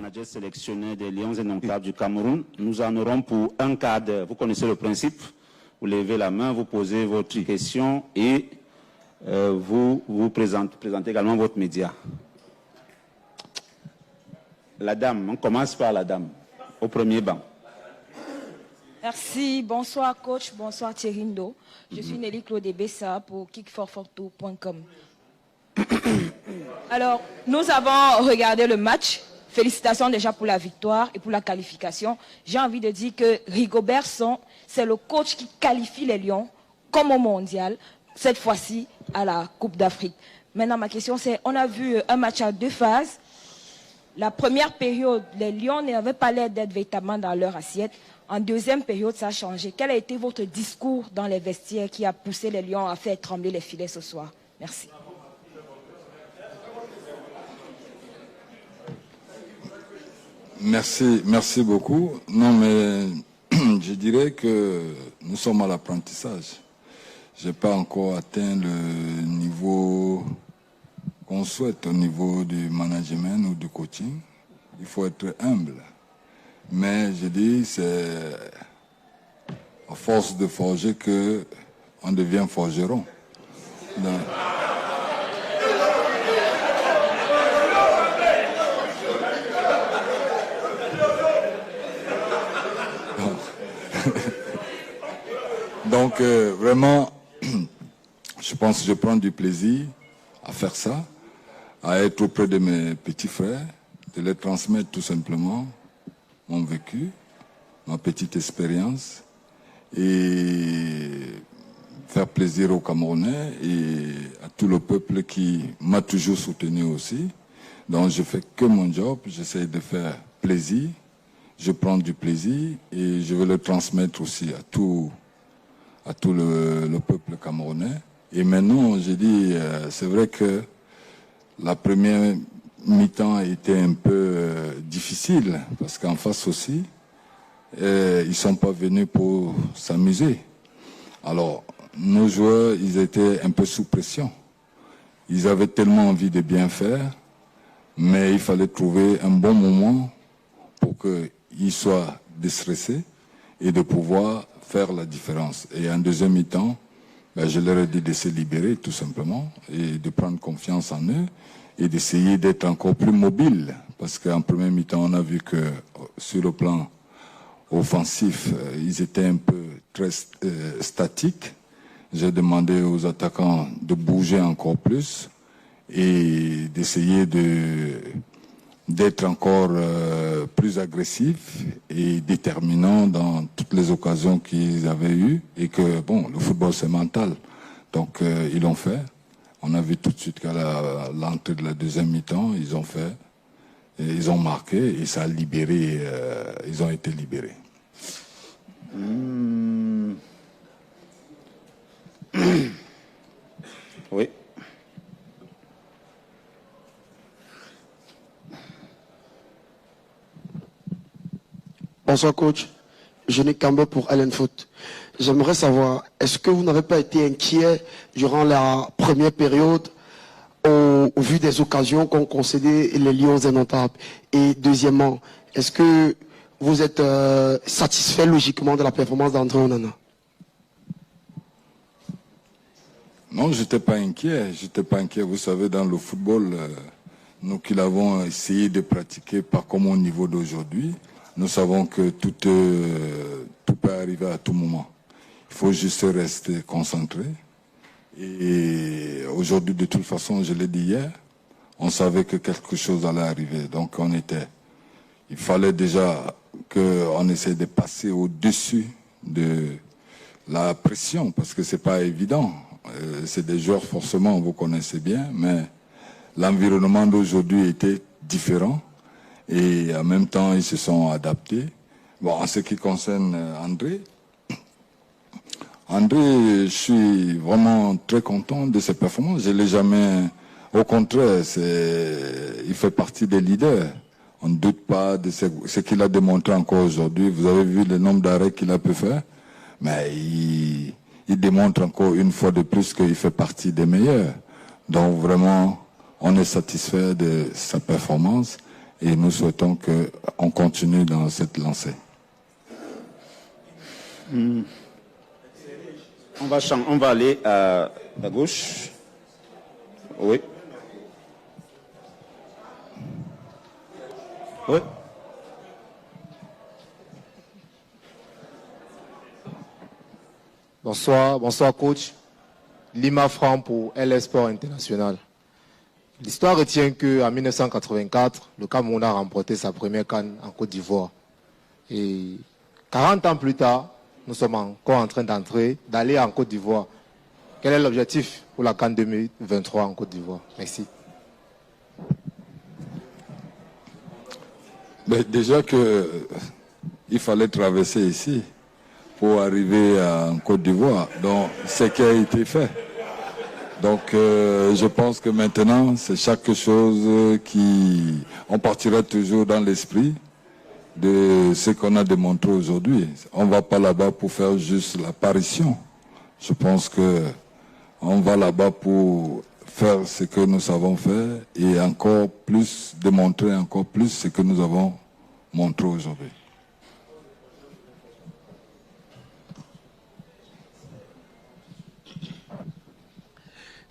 manager sélectionné des Lions Indomptables du Cameroun. Nous en aurons pour un quart d'heure. Vous connaissez le principe. Vous levez la main, vous posez votre question et vous présentez également votre média. La dame, on commence par la dame, au premier banc. Merci, bonsoir coach, bonsoir Thierry Ndo. Je suis Nelly Claude Bessa pour kickforforto.com. Alors, nous avons regardé le match. Félicitations déjà pour la victoire et pour la qualification. J'ai envie de dire que Rigobert Song, c'est le coach qui qualifie les Lions comme au mondial, cette fois-ci à la Coupe d'Afrique. Maintenant, ma question c'est, on a vu un match à deux phases. La première période, les Lions n'avaient pas l'air d'être véritablement dans leur assiette. En deuxième période, ça a changé. Quel a été votre discours dans les vestiaires qui a poussé les Lions à faire trembler les filets ce soir? Merci. Merci beaucoup. Non, mais je dirais que nous sommes à l'apprentissage. Je n'ai pas encore atteint le niveau qu'on souhaite au niveau du management ou du coaching. Il faut être humble. Mais je dis, c'est à force de forger qu'on devient forgeron. Donc, Donc, vraiment, je pense que je prends du plaisir à faire ça, à être auprès de mes petits frères, de les transmettre tout simplement mon vécu, ma petite expérience, et faire plaisir aux Camerounais et à tout le peuple qui m'a toujours soutenu aussi. Donc, je fais que mon job, j'essaie de faire plaisir, je prends du plaisir et je veux le transmettre aussi à tout le peuple camerounais. Et maintenant, j'ai dit, c'est vrai que la première mi-temps a été un peu difficile, parce qu'en face aussi, ils ne sont pas venus pour s'amuser. Alors, nos joueurs, ils étaient un peu sous pression. Ils avaient tellement envie de bien faire, mais il fallait trouver un bon moment pour qu'ils soient déstressés et de pouvoir faire la différence. Et en deuxième mi-temps, je leur ai dit de se libérer tout simplement et de prendre confiance en eux et d'essayer d'être encore plus mobiles. Parce qu'en première mi-temps, on a vu que sur le plan offensif, ils étaient un peu très statiques. J'ai demandé aux attaquants de bouger encore plus et d'essayer d'être encore plus agressifs et déterminants dans toutes les occasions qu'ils avaient eues. Et que, bon, le football, c'est mental. Donc, ils l'ont fait. On a vu tout de suite qu'à l'entrée de la deuxième mi-temps, ils ont fait. Et ils ont marqué et ça a libéré. Ils ont été libérés. Oui. Bonsoir coach, Jeanne Cambo pour Allen Foot. J'aimerais savoir, est-ce que vous n'avez pas été inquiet durant la première période au vu des occasions qu'ont concédé les Lions Indomptables? Et deuxièmement, est-ce que vous êtes satisfait logiquement de la performance d'André Onana? Non, je n'étais pas inquiet. Vous savez, dans le football, nous qui l'avons essayé de pratiquer pas comme au niveau d'aujourd'hui, nous savons que tout peut arriver à tout moment. Il faut juste rester concentré. Et aujourd'hui, de toute façon, je l'ai dit hier, on savait que quelque chose allait arriver. Donc il fallait déjà qu'on essaie de passer au-dessus de la pression, parce que c'est pas évident. C'est des joueurs, forcément, vous connaissez bien, mais l'environnement d'aujourd'hui était différent. Et en même temps, ils se sont adaptés. Bon, en ce qui concerne André, je suis vraiment très content de ses performances. Je ne l'ai jamais... Au contraire, il fait partie des leaders. On ne doute pas de ce qu'il a démontré encore aujourd'hui. Vous avez vu le nombre d'arrêts qu'il a pu faire. Mais il démontre encore une fois de plus qu'il fait partie des meilleurs. Donc vraiment, on est satisfait de sa performance. et nous souhaitons qu'on continue dans cette lancée. On va aller à gauche. Oui. Oui. Bonsoir coach. Lima Franc pour LS Sport International. L'histoire retient qu'en 1984, le Cameroun a remporté sa première CAN en Côte d'Ivoire. Et 40 ans plus tard, nous sommes encore en train d'aller en Côte d'Ivoire. Quel est l'objectif pour la CAN 2023 en Côte d'Ivoire? Merci. Mais déjà qu'il fallait traverser ici pour arriver en Côte d'Ivoire. Donc, ce qui a été fait. Donc, je pense que maintenant, c'est chaque chose on partira toujours dans l'esprit de ce qu'on a démontré aujourd'hui. On ne va pas là-bas pour faire juste l'apparition. Je pense qu'on va là-bas pour faire ce que nous savons faire et encore plus, démontrer encore plus ce que nous avons montré aujourd'hui.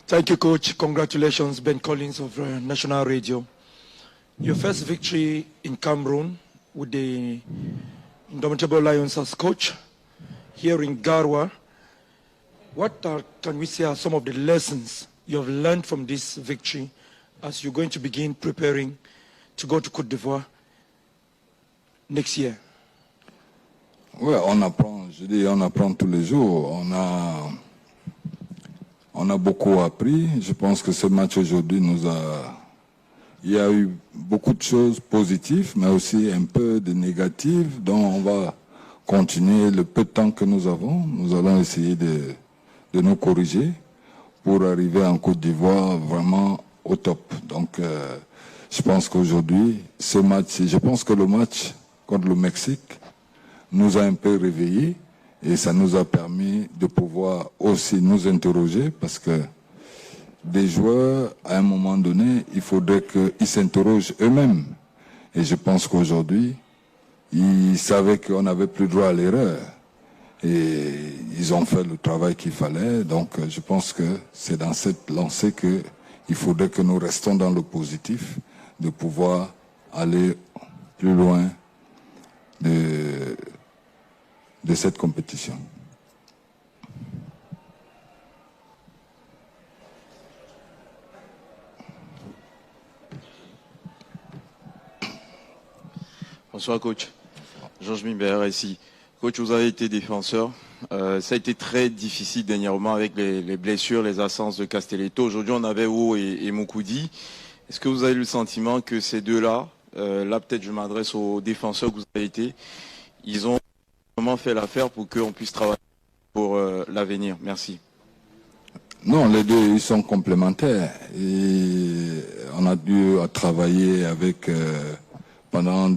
Thank you, Coach. Congratulations, Ben Collins of National Radio. Your first victory in Cameroon with the Indomitable Lions as coach here in Garwa. What can we say are some of the lessons you have learned from this victory as you're going to begin preparing to go to Côte d'Ivoire next year? Oui, on apprend, je dis, on apprend tous les jours. On a beaucoup appris. Je pense que ce match aujourd'hui il y a eu beaucoup de choses positives, mais aussi un peu de négatives, dont on va continuer le peu de temps que nous avons. Nous allons essayer de nous corriger pour arriver en Côte d'Ivoire vraiment au top. Donc, je pense qu'aujourd'hui, ce match, je pense que le match contre le Mexique nous a un peu réveillés. Et ça nous a permis de pouvoir aussi nous interroger parce que des joueurs, à un moment donné, il faudrait qu'ils s'interrogent eux-mêmes. Et je pense qu'aujourd'hui, ils savaient qu'on n'avait plus droit à l'erreur. Et ils ont fait le travail qu'il fallait. Donc je pense que c'est dans cette lancée qu'il faudrait que nous restons dans le positif, de pouvoir aller plus loin de cette compétition. Bonsoir coach. Georges Mibert ici. Coach, vous avez été défenseur. Ça a été très difficile dernièrement avec les blessures, les absences de Castelletto. Aujourd'hui, on avait O et Moukoudi. Est-ce que vous avez le sentiment que ces deux-là, là peut-être je m'adresse aux défenseurs que vous avez été, ils ont vraiment fait l'affaire pour qu'on puisse travailler pour l'avenir? Merci. Non, les deux, ils sont complémentaires. Et on a dû travailler avec pendant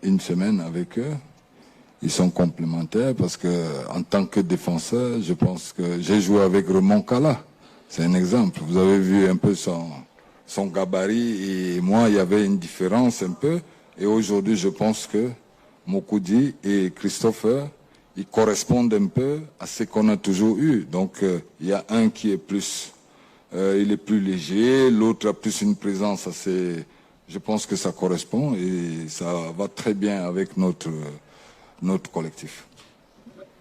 une semaine avec eux. Ils sont complémentaires parce que en tant que défenseur, je pense que j'ai joué avec Raymond Kala. C'est un exemple. Vous avez vu un peu son gabarit et moi, il y avait une différence un peu. Et aujourd'hui, je pense que Moukoudi et Christopher, ils correspondent un peu à ce qu'on a toujours eu. Donc, il y a un qui est plus, il est plus léger, l'autre a plus une présence assez. Je pense que ça correspond et ça va très bien avec notre collectif.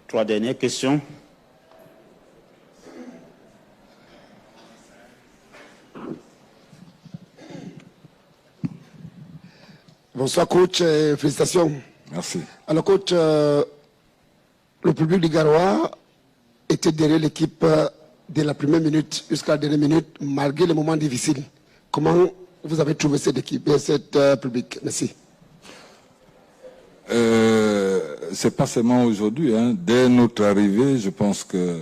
3 dernières questions. Bonsoir coach, félicitations. Merci. Alors coach, le public du Garoua était derrière l'équipe de la première minute jusqu'à la dernière minute, malgré les moments difficiles. Comment vous avez trouvé cette équipe et cette public? Merci. C'est pas seulement aujourd'hui. Hein. Dès notre arrivée, je pense que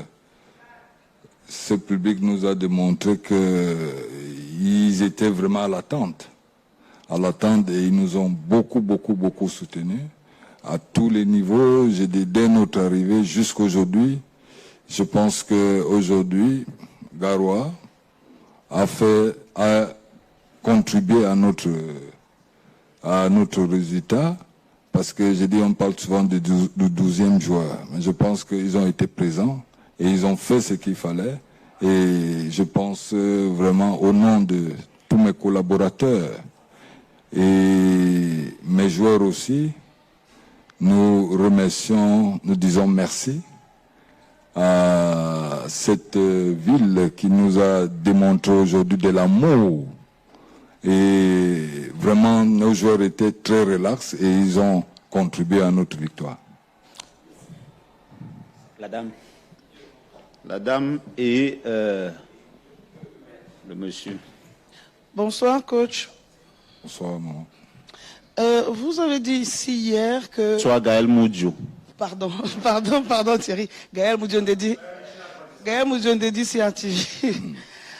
ce public nous a démontré qu'ils étaient vraiment à l'attente. Et ils nous ont beaucoup soutenus. À tous les niveaux, j'ai dit dès notre arrivée jusqu'à aujourd'hui, je pense qu'aujourd'hui, Garoua a contribué à notre à notre résultat, parce que j'ai dit, on parle souvent du 12e joueur, mais je pense qu'ils ont été présents et ils ont fait ce qu'il fallait. Et je pense vraiment au nom de tous mes collaborateurs et mes joueurs aussi, nous remercions, nous disons merci à cette ville qui nous a démontré aujourd'hui de l'amour. Et vraiment, nos joueurs étaient très relax et ils ont contribué à notre victoire. La dame et le monsieur. Bonsoir, coach. Bonsoir, maman. Vous avez dit ici hier que... Soit Gaël Moudjou. Pardon, Thierry. Gaël Moudjou Ndedi, c'est un TV.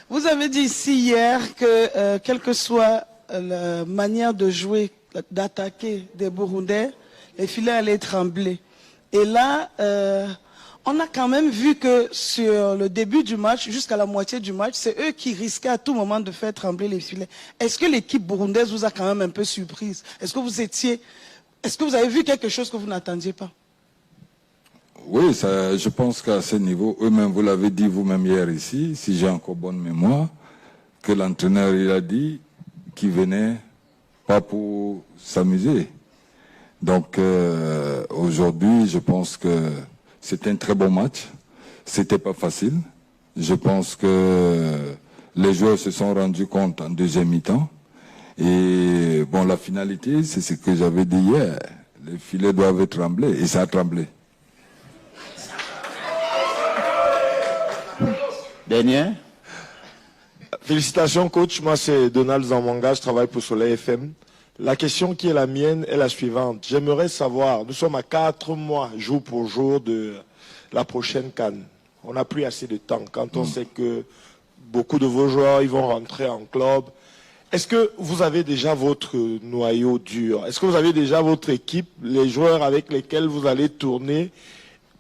Vous avez dit ici hier que, quelle que soit la manière de jouer, d'attaquer des Burundais, les filets allaient trembler. Et là, on a quand même vu que sur le début du match, jusqu'à la moitié du match, c'est eux qui risquaient à tout moment de faire trembler les filets. Est-ce que l'équipe burundaise vous a quand même un peu surprise? Est-ce que vous avez vu quelque chose que vous n'attendiez pas? Oui, ça, je pense qu'à ce niveau, eux-mêmes, vous l'avez dit vous-même hier ici, si j'ai encore bonne mémoire, que l'entraîneur, il a dit qu'il venait pas pour s'amuser. Donc, aujourd'hui, je pense que c'était un très bon match. C'était pas facile. Je pense que les joueurs se sont rendus compte en deuxième mi-temps. Et bon, la finalité, c'est ce que j'avais dit hier. Les filets doivent trembler, et ça a tremblé. Dernier. Félicitations, coach. Moi, c'est Donald Zamanga, je travaille pour Soleil FM. La question qui est la mienne est la suivante. J'aimerais savoir, nous sommes à 4 mois, jour pour jour, de la prochaine CAN. On n'a plus assez de temps. Quand on sait que beaucoup de vos joueurs, ils vont rentrer en club. Est-ce que vous avez déjà votre noyau dur? Est-ce que vous avez déjà votre équipe, les joueurs avec lesquels vous allez tourner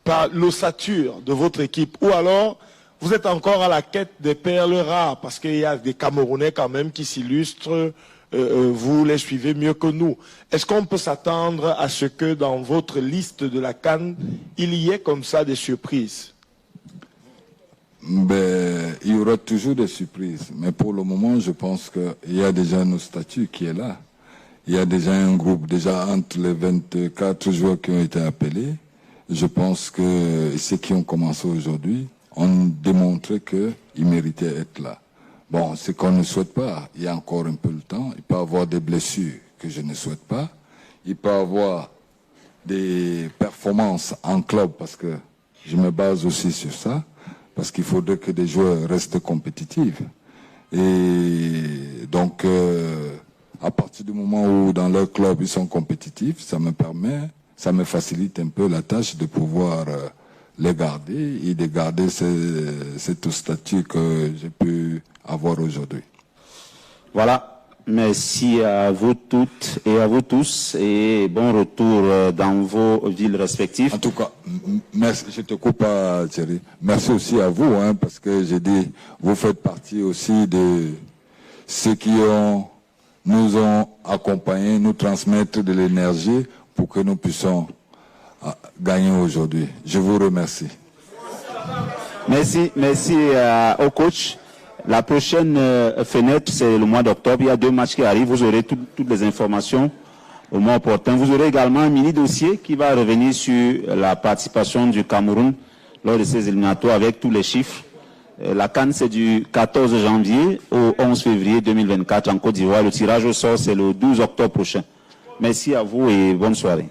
par l'ossature de votre équipe? Ou alors, vous êtes encore à la quête des perles rares, parce qu'il y a des Camerounais quand même qui s'illustrent, vous les suivez mieux que nous. Est-ce qu'on peut s'attendre à ce que dans votre liste de la CAN, il y ait comme ça des surprises? Ben, il y aura toujours des surprises, mais pour le moment, je pense qu'il y a déjà nos statuts qui est là. Il y a déjà un groupe, déjà entre les 24 joueurs qui ont été appelés. Je pense que ceux qui ont commencé aujourd'hui ont démontré qu'ils méritaient être là. Bon, ce qu'on ne souhaite pas, il y a encore un peu le temps. Il peut y avoir des blessures que je ne souhaite pas. Il peut y avoir des performances en club, parce que je me base aussi sur ça, parce qu'il faudrait que des joueurs restent compétitifs. Et donc, à partir du moment où dans leur club ils sont compétitifs, ça me facilite un peu la tâche de pouvoir les garder et de garder cet statut que j'ai pu avoir aujourd'hui. Voilà, merci à vous toutes et à vous tous et bon retour dans vos villes respectives. En tout cas, merci, je te coupe pas, Thierry. Merci aussi à vous, parce que j'ai dit, vous faites partie aussi de ceux qui nous ont accompagnés, nous transmettre de l'énergie pour que nous puissions gagner aujourd'hui. Je vous remercie. Merci au coach. La prochaine fenêtre, c'est le mois d'octobre. Il y a 2 matchs qui arrivent. Vous aurez toutes les informations au mois opportun. Vous aurez également un mini-dossier qui va revenir sur la participation du Cameroun lors de ces éliminatoires avec tous les chiffres. La CAN, c'est du 14 janvier au 11 février 2024 en Côte d'Ivoire. Le tirage au sort, c'est le 12 octobre prochain. Merci à vous et bonne soirée.